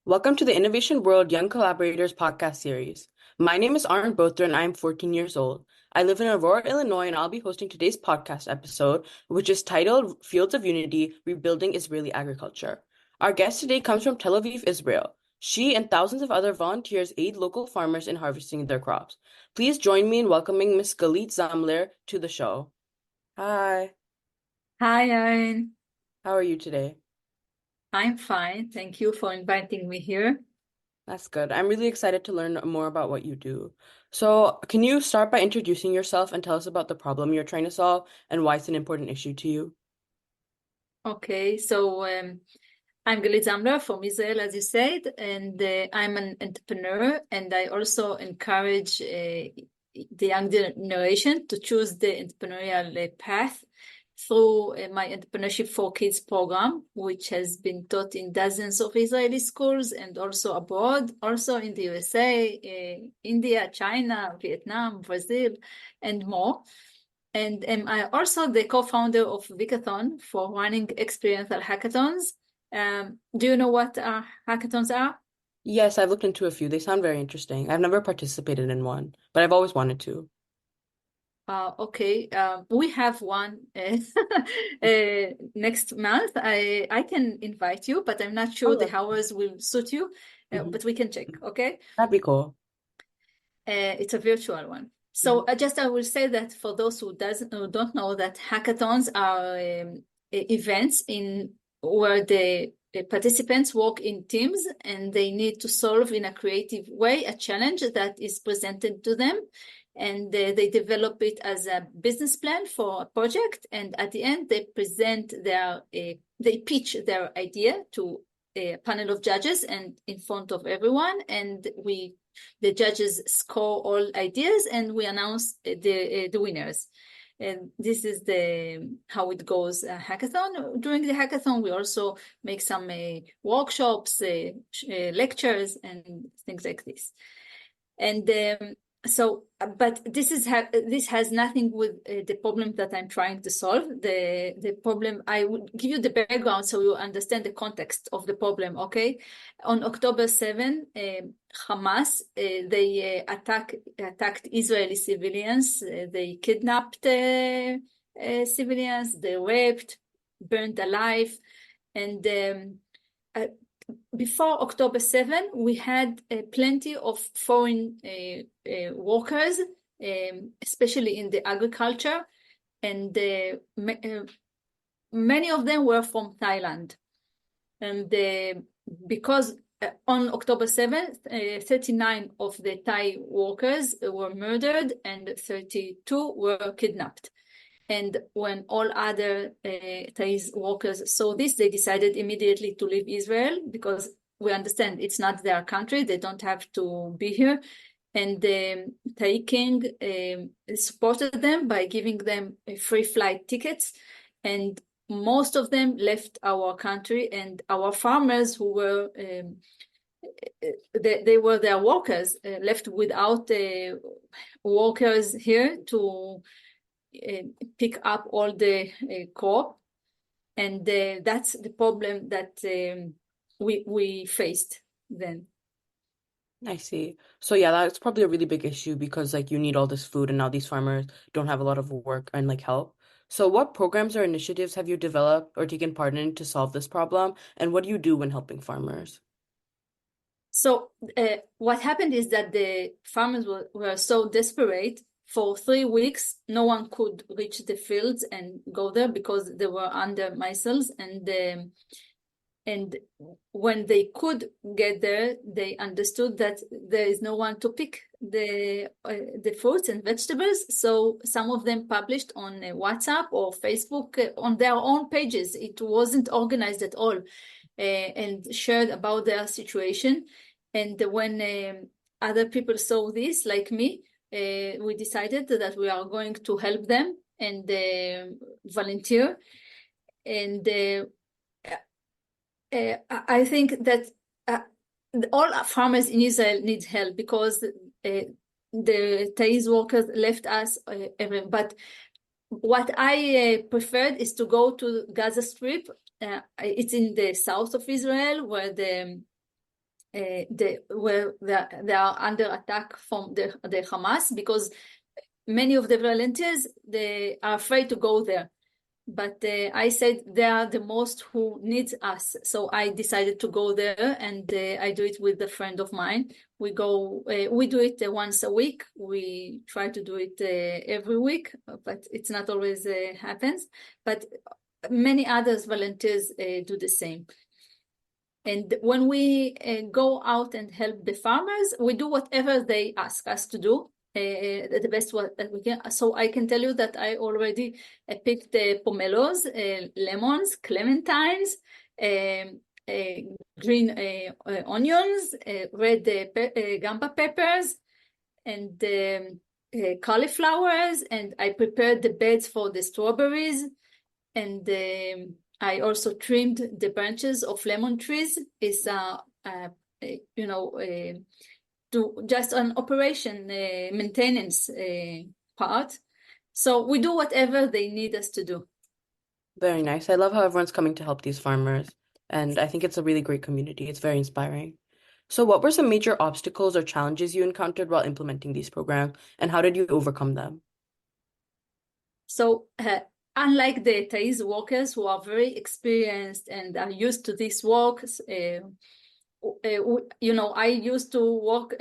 Welcome to the Innovation World Young Collaborators Podcast Series. My name is Aarin Bothra and I am 14 years old. I live in Aurora, Illinois, and I'll be hosting today's podcast episode, which is titled Fields of Unity, Rebuilding Israeli Agriculture. Our guest today comes from Tel Aviv, Israel. She and thousands of other volunteers aid local farmers in harvesting their crops. Please join me in welcoming Miss Galit Zamler to the show. Hi, Hi, Aaron. how are you today? I'm fine. Thank you for inviting me here. That's good. I'm really excited to learn more about what you do. So, can you start by introducing yourself and tell us about the problem you're trying to solve and why it's an important issue to you? Okay, so I'm Galit Zamler from Israel, as you said, and I'm an entrepreneur, and I also encourage the young generation to choose the entrepreneurial path through my Entrepreneurship for Kids program, which has been taught in dozens of Israeli schools and also abroad, also in the USA, India, China, Vietnam, Brazil, and more. And I also the co-founder of Vicathon for running experiential hackathons. Do you know what hackathons are? Yes, I've looked into a few. They sound very interesting. I've never participated in one, but I've always wanted to. Okay, we have one next month. I can invite you, but I'm not sure Oh, the hours will suit you, mhm. but we can check, okay? That'd be cool. It's a virtual one. Mhm. So I will say that for those who don't know that hackathons are events in where the participants work in teams and they need to solve in a creative way a challenge that is presented to them, and they develop it as a business plan for a project, and at the end they pitch their idea to a panel of judges and in front of everyone, and the judges score all ideas and we announce the winners. And this is the how it goes hackathon. During the hackathon, we also make some workshops, lectures, and things like this. And but this has nothing with the problem that I'm trying to solve. The problem, I will give you the background so you understand the context of the problem. Okay, on October 7, Hamas they attacked Israeli civilians. They kidnapped civilians. They raped, burned alive, and uh, before October 7, we had plenty of foreign workers, especially in the agriculture, and many of them were from Thailand. And because on October 7th, 39 of the Thai workers were murdered and 32 were kidnapped. And when all other Thai workers saw this, they decided immediately to leave Israel because we understand it's not their country. They don't have to be here. And the Thai king supported them by giving them free flight tickets. And most of them left our country, and our farmers who were they were their workers left without workers here to pick up all the crop, and that's the problem that we faced then. I see. So yeah, that's probably a really big issue because like you need all this food and now these farmers don't have a lot of work and like help. So what programs or initiatives have you developed or taken part in to solve this problem? And what do you do when helping farmers? So what happened is that the farmers were so desperate. For 3 weeks, no one could reach the fields and go there because they were under missiles, and when they could get there, they understood that there is no one to pick the fruits and vegetables. So some of them published on WhatsApp or Facebook on their own pages. It wasn't organized at all, and shared about their situation. And when other people saw this, like me, we decided that we are going to help them and volunteer. And I think that all farmers in Israel need help because the Thais workers left us. But what I preferred is to go to Gaza Strip. It's in the south of Israel where where they are under attack from the Hamas, because many of the volunteers, they are afraid to go there. But I said they are the most who needs us. So I decided to go there, and I do it with a friend of mine. We do it once a week. We try to do it every week, but it's not always happens. But many others volunteers do the same. And when we go out and help the farmers, we do whatever they ask us to do. The best that we can. So I can tell you that I already picked pomelos, lemons, clementines, green onions, red gamba peppers, and cauliflowers. And I prepared the beds for the strawberries. And I also trimmed the branches of lemon trees. It's to just an operation maintenance part. So we do whatever they need us to do. Very nice. I love how everyone's coming to help these farmers, and I think it's a really great community. It's very inspiring. So what were some major obstacles or challenges you encountered while implementing these programs, and how did you overcome them? So unlike the Thais workers who are very experienced and are used to this work, I used to work.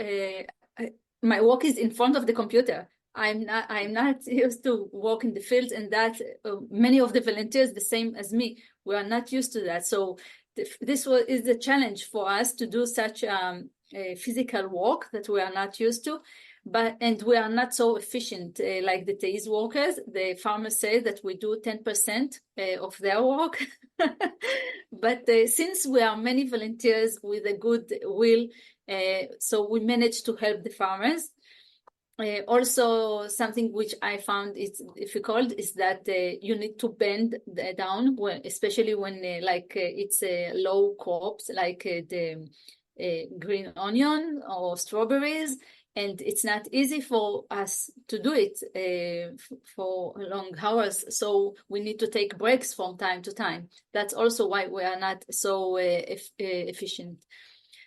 My work is in front of the computer. I'm not used to work in the fields, and that many of the volunteers, the same as me, we are not used to that. So this is the challenge for us to do such physical work that we are not used to. And we are not so efficient like the Thais workers. The farmers say that we do 10% of their work. But since we are many volunteers with a good will, so we managed to help the farmers. Also, something which I found is difficult is that you need to bend down, especially when it's low crops like the green onion or strawberries. And it's not easy for us to do it for long hours. So we need to take breaks from time to time. That's also why we are not so efficient.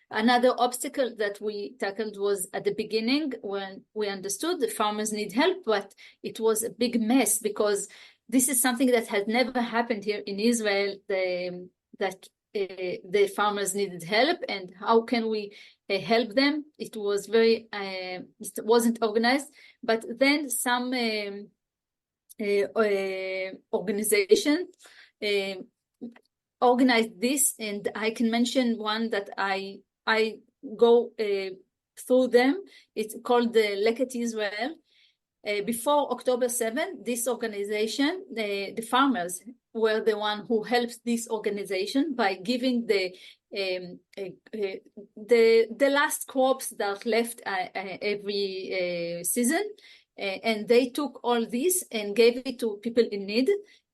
Another obstacle that we tackled was at the beginning when we understood the farmers need help, but it was a big mess because this is something that had never happened here in Israel, that the farmers needed help, and how can we help them? It was it wasn't organized, but then some organization organized this, and I can mention one that I go through them. It's called the Leket Israel. Before October 7, this organization, the farmers were the one who helped this organization by giving the last crops that left every season, and they took all this and gave it to people in need.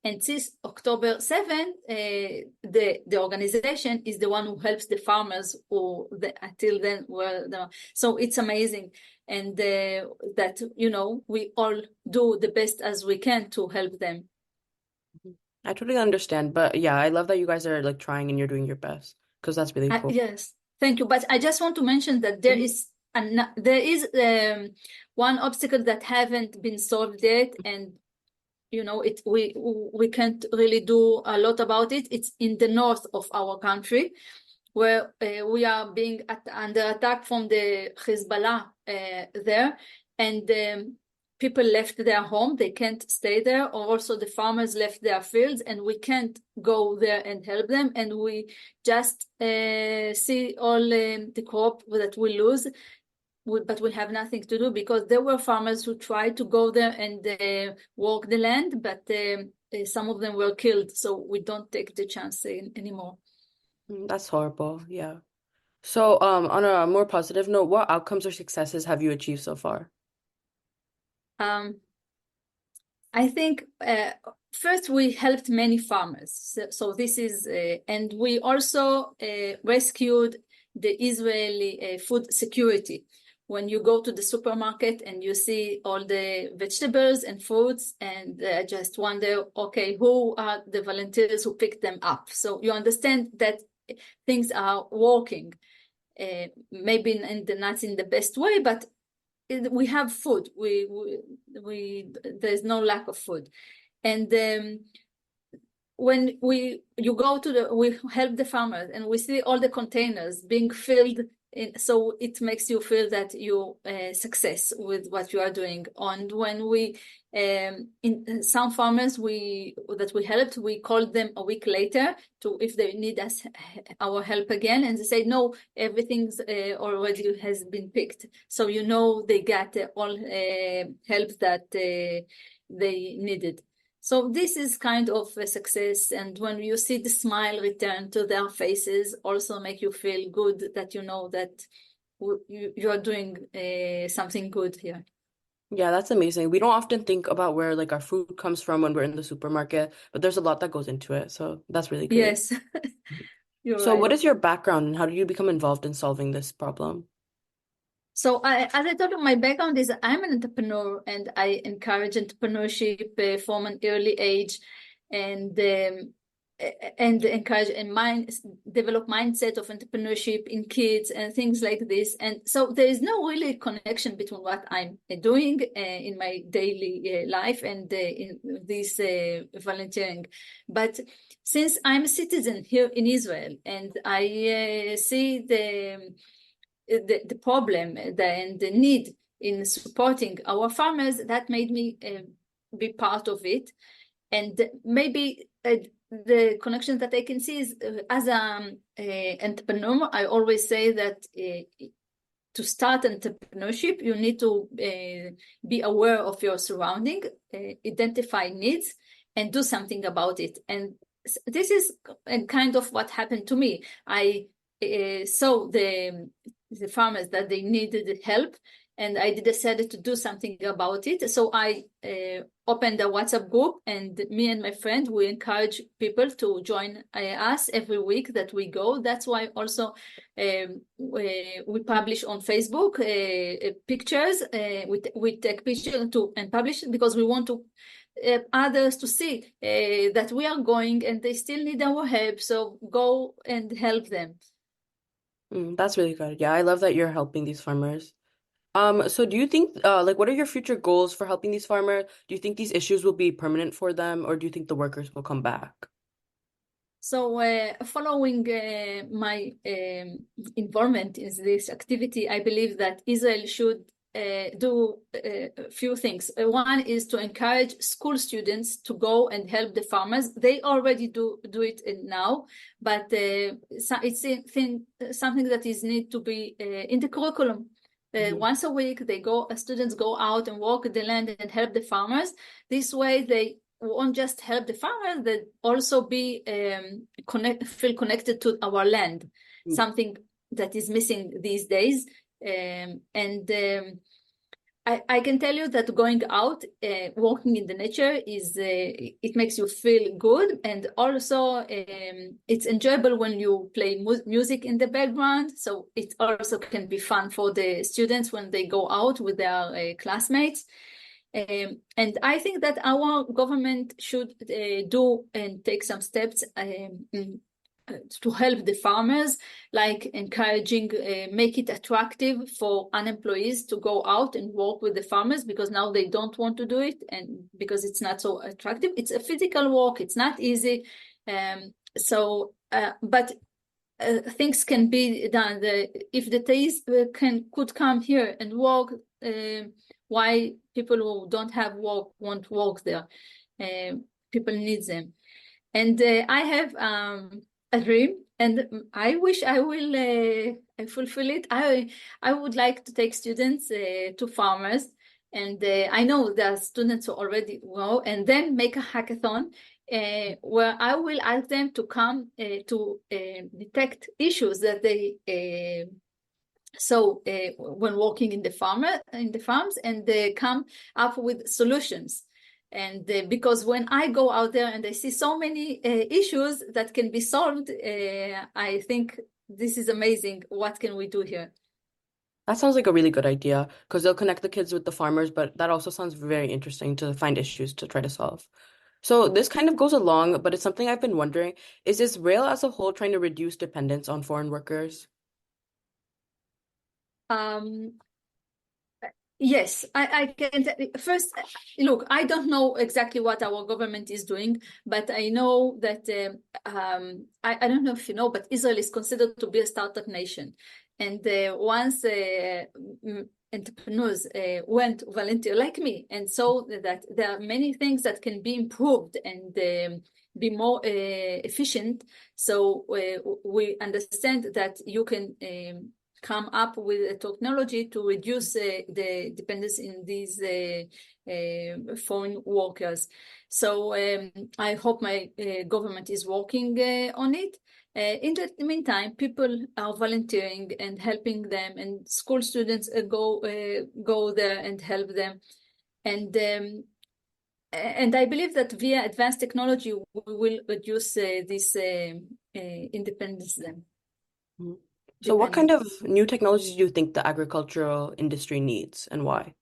And since October 7, the organization is the one who helps the farmers who until then were so it's amazing. And that, we all do the best as we can to help them. I totally understand, but yeah, I love that you guys are like trying and you're doing your best because that's really cool. Yes, thank you. But I just want to mention that there is one obstacle that haven't been solved yet, and we can't really do a lot about it. It's in the north of our country, where we are being under attack from the Hezbollah there, and people left their home. They can't stay there, or also the farmers left their fields, and we can't go there and help them. And we just see all the crop that we lose. But we have nothing to do because there were farmers who tried to go there and work the land, but some of them were killed. So we don't take the chance anymore. That's horrible. Yeah. So, on a more positive note, what outcomes or successes have you achieved so far? I think first we helped many farmers. So this is, and we also rescued the Israeli food security. When you go to the supermarket and you see all the vegetables and fruits, and just wonder, okay, who are the volunteers who picked them up? So you understand that things are working. maybe not in the best way, but we have food. There's no lack of food. And when you go to we help the farmers and we see all the containers being filled so it makes you feel that you success with what you are doing. And when we in some farmers that we helped, we called them a week later to if they need our help again, and they say no, everything's already has been picked, so they got all help that they needed. So this is kind of a success, and when you see the smile return to their faces, also make you feel good that that you are doing something good here. Yeah, that's amazing. We don't often think about where like our food comes from when we're in the supermarket, but there's a lot that goes into it. So that's really great. Yes, you're So what right. is your background and how did you become involved in solving this problem? So as I told you, my background is I'm an entrepreneur, and I encourage entrepreneurship from an early age, and encourage develop mindset of entrepreneurship in kids and things like this. And so there is no really connection between what I'm doing in my daily life and in this volunteering. But since I'm a citizen here in Israel, and I see the problem and the need in supporting our farmers, that made me be part of it. And maybe the connection that I can see is as an entrepreneur, I always say that to start entrepreneurship, you need to be aware of your surrounding, identify needs, and do something about it. And this is kind of what happened to me. I saw the farmers that they needed help, and I decided to do something about it. So I opened a WhatsApp group, and me and my friend, we encourage people to join us every week that we go. That's why also we publish on Facebook pictures. We take pictures and publish it because we want to others to see that we are going and they still need our help. So go and help them. That's really good. Yeah, I love that you're helping these farmers. So do you think, like, what are your future goals for helping these farmers? Do you think these issues will be permanent for them, or do you think the workers will come back? So following my involvement in this activity, I believe that Israel should do a few things. One is to encourage school students to go and help the farmers. They already do it now, but it's something that is need to be in the curriculum. Once a week, students go out and walk the land and help the farmers. This way, they won't just help the farmers, they also feel connected to our land, something that is missing these days. I can tell you that going out, walking in the nature it makes you feel good, and also it's enjoyable when you play music in the background. So it also can be fun for the students when they go out with their classmates. And I think that our government should do and take some steps to help the farmers, like encouraging, make it attractive for unemployees to go out and work with the farmers, because now they don't want to do it, and because it's not so attractive. It's a physical work, it's not easy. But things can be done. If the taste could come here and work, why people who don't have work won't work there? People need them. And I have a dream, and I wish I will fulfill it. I would like to take students to farmers, and I know there are students who already go, and then make a hackathon where I will ask them to come to detect issues that they when working in the farms, and they come up with solutions. And because when I go out there and I see so many issues that can be solved, I think this is amazing. What can we do here? That sounds like a really good idea because they'll connect the kids with the farmers, but that also sounds very interesting to find issues to try to solve. So this kind of goes along, but it's something I've been wondering, is Israel as a whole trying to reduce dependence on foreign workers? Yes, I can. First, look, I don't know exactly what our government is doing, but I know that I don't know if you know, but Israel is considered to be a startup nation. And once entrepreneurs went volunteer like me and saw that there are many things that can be improved and be more efficient. So we understand that you can come up with a technology to reduce the dependence in these foreign workers. So I hope my government is working on it. In the meantime, people are volunteering and helping them, and school students go there and help them. And I believe that via advanced technology, we will reduce this independence then. Mhm. So what kind of new technologies do you think the agricultural industry needs and why?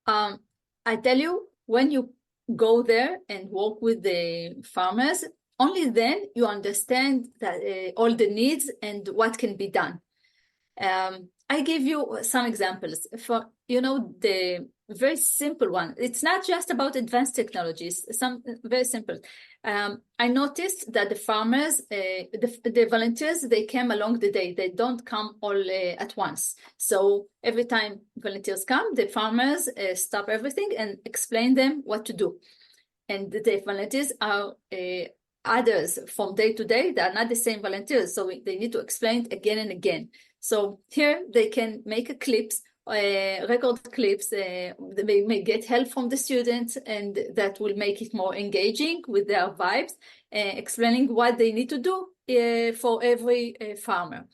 I tell you, when you go there and work with the farmers, only then you understand that all the needs and what can be done. I give you some examples for, the very simple one. It's not just about advanced technologies, some very simple. I noticed that the farmers, the volunteers, they came along the day. They don't come all at once. So every time volunteers come, the farmers stop everything and explain them what to do. And the volunteers are others from day to day. They are not the same volunteers. So they need to explain it again and again. So here they can make clips, record clips. They may get help from the students, and that will make it more engaging with their vibes, explaining what they need to do for every farmer.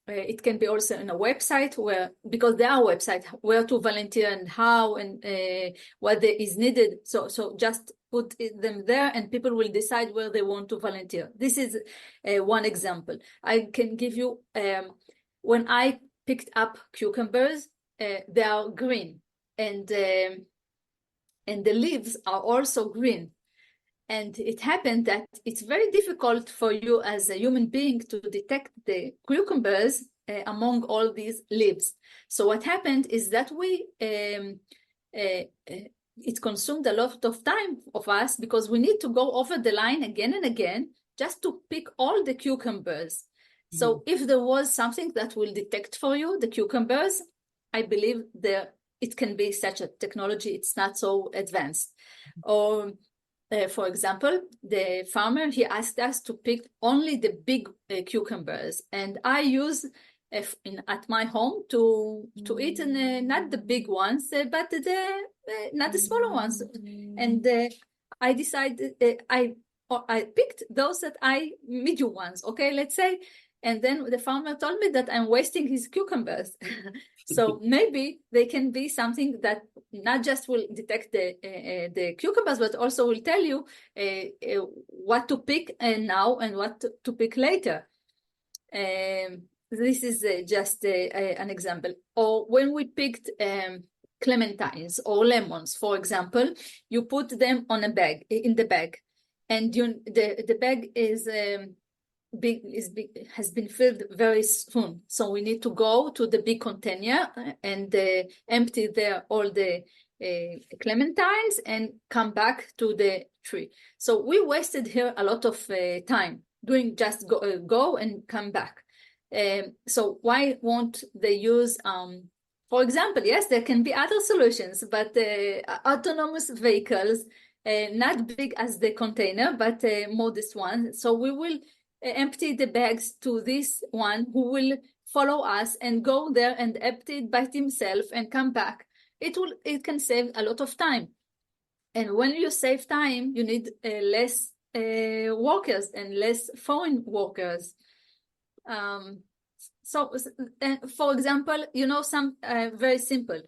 It can be also in a website because there are websites where to volunteer and how and what is needed. So just put them there and people will decide where they want to volunteer. This is one example. I can give you, when I picked up cucumbers, they are green and the leaves are also green. And it happened that it's very difficult for you as a human being to detect the cucumbers among all these leaves. So what happened is that it consumed a lot of time of us because we need to go over the line again and again just to pick all the cucumbers. So if there was something that will detect for you the cucumbers, I believe it can be such a technology. It's not so advanced. Or for example, the farmer, he asked us to pick only the big cucumbers, and I use at my home to eat not the big ones, but not the smaller ones. And I decided I picked those that medium ones. Okay, let's say. And then the farmer told me that I'm wasting his cucumbers. So maybe they can be something that not just will detect the cucumbers, but also will tell you what to pick now and what to pick later. This is just an example. Or when we picked clementines or lemons, for example, you put them in the bag, and the bag has been filled very soon. So we need to go to the big container and empty there all the clementines and come back to the tree. So we wasted here a lot of time doing just go and come back. So why won't they use, for example, yes, there can be other solutions, but autonomous vehicles, not big as the container, but modest one. So we will empty the bags to this one who will follow us and go there and empty it by himself and come back. It can save a lot of time. And when you save time, you need less workers and less foreign workers. So, for example, some very simple.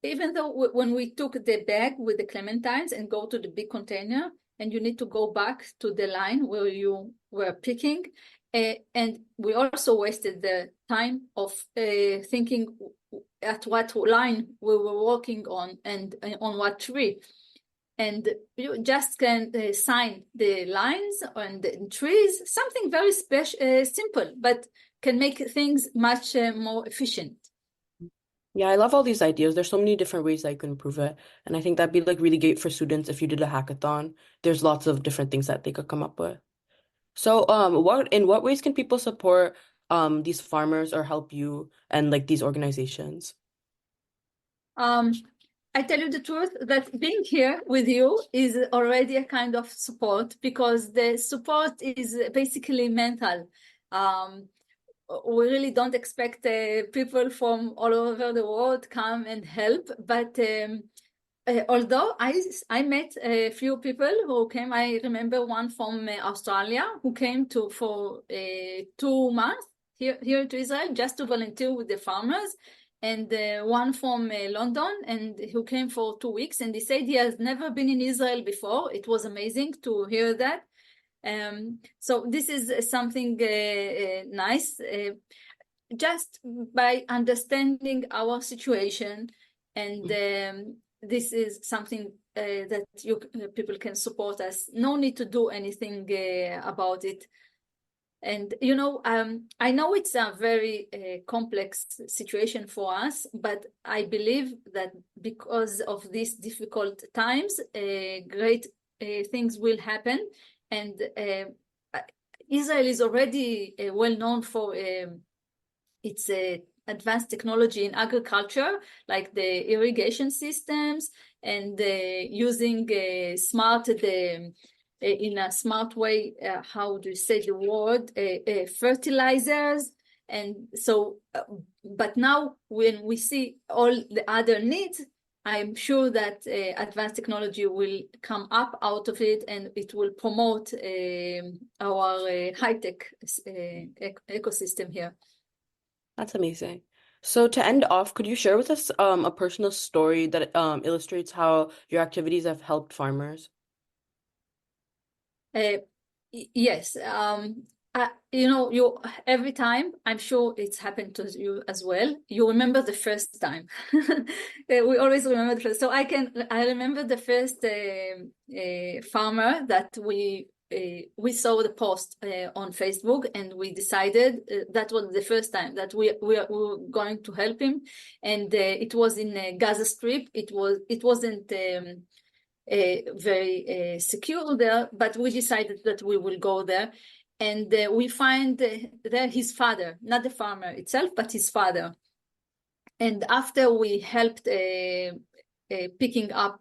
Even though when we took the bag with the clementines and go to the big container, and you need to go back to the line where you were picking, and we also wasted the time of thinking at what line we were working on and on what tree. and you just can sign the lines and the trees, something very special, simple, but can make things much more efficient. Yeah, I love all these ideas. There's so many different ways that you can improve it. And I think that'd be like really great for students if you did a hackathon. There's lots of different things that they could come up with. So, what ways can people support these farmers or help you and like these organizations? Um, I tell you the truth that being here with you is already a kind of support, because the support is basically mental. Um, we really don't expect people from all over the world come and help, but although I met a few people who came. I remember one from Australia who came to for 2 months here to Israel just to volunteer with the farmers, and one from London, and who came for 2 weeks, and he said he has never been in Israel before. It was amazing to hear that. So this is something nice. Just by understanding our situation, and this is something that you people can support us. No need to do anything about it. And I know it's a very complex situation for us, but I believe that because of these difficult times, great things will happen. And Israel is already well known for its advanced technology in agriculture, like the irrigation systems, and using in a smart way, how do you say the word, fertilizers. And so, but now when we see all the other needs, I'm sure that advanced technology will come up out of it, and it will promote our high-tech ecosystem here. That's amazing. So to end off, could you share with us a personal story that illustrates how your activities have helped farmers? Yes. You every time, I'm sure it's happened to you as well, you remember the first time. We always remember the first. So I remember the first farmer that we saw the post on Facebook, and we decided that was the first time that we were going to help him. And it was in Gaza Strip. It wasn't very secure there, but we decided that we will go there. And we find there his father, not the farmer itself, but his father. And after we helped picking up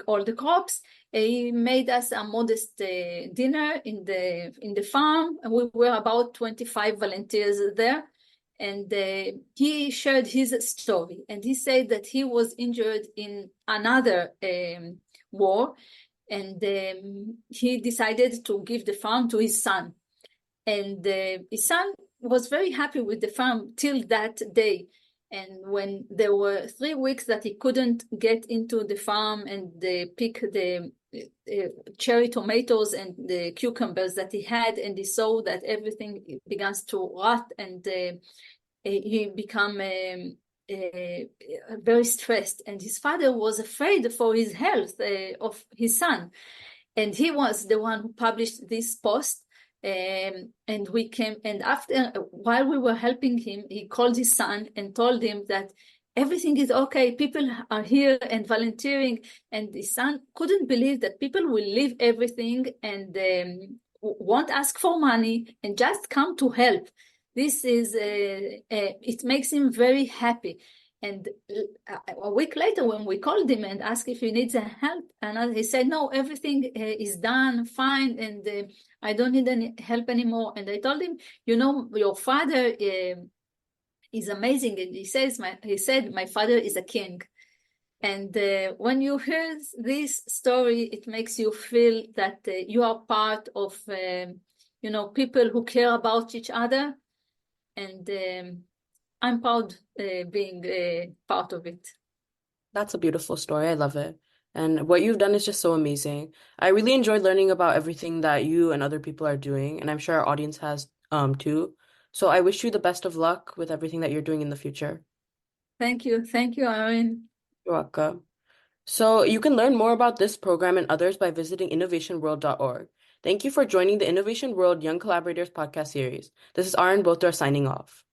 all the crops, he made us a modest dinner in the farm. We were about 25 volunteers there. And he shared his story, and he said that he was injured in another war, and he decided to give the farm to his son. And his son was very happy with the farm till that day. And when there were 3 weeks that he couldn't get into the farm and pick the cherry tomatoes and the cucumbers that he had, and he saw that everything began to rot, and he became very stressed, and his father was afraid for his health of his son. And he was the one who published this post. And we came, and after, while we were helping him, he called his son and told him that everything is okay, people are here and volunteering. And his son couldn't believe that people will leave everything and won't ask for money and just come to help. This is it makes him very happy. And a week later, when we called him and asked if he needs help, and he said, no, everything is done fine, and I don't need any help anymore. And I told him, your father is amazing. And he said, my father is a king. And when you hear this story, it makes you feel that you are part of, people who care about each other. And I'm proud being part of it. That's a beautiful story. I love it. And what you've done is just so amazing. I really enjoyed learning about everything that you and other people are doing, and I'm sure our audience has too. So I wish you the best of luck with everything that you're doing in the future. Thank you, Aarin. You're welcome. So you can learn more about this program and others by visiting innovationworld.org. Thank you for joining the Innovation World Young Collaborators Podcast Series. This is Aarin Bothra signing off.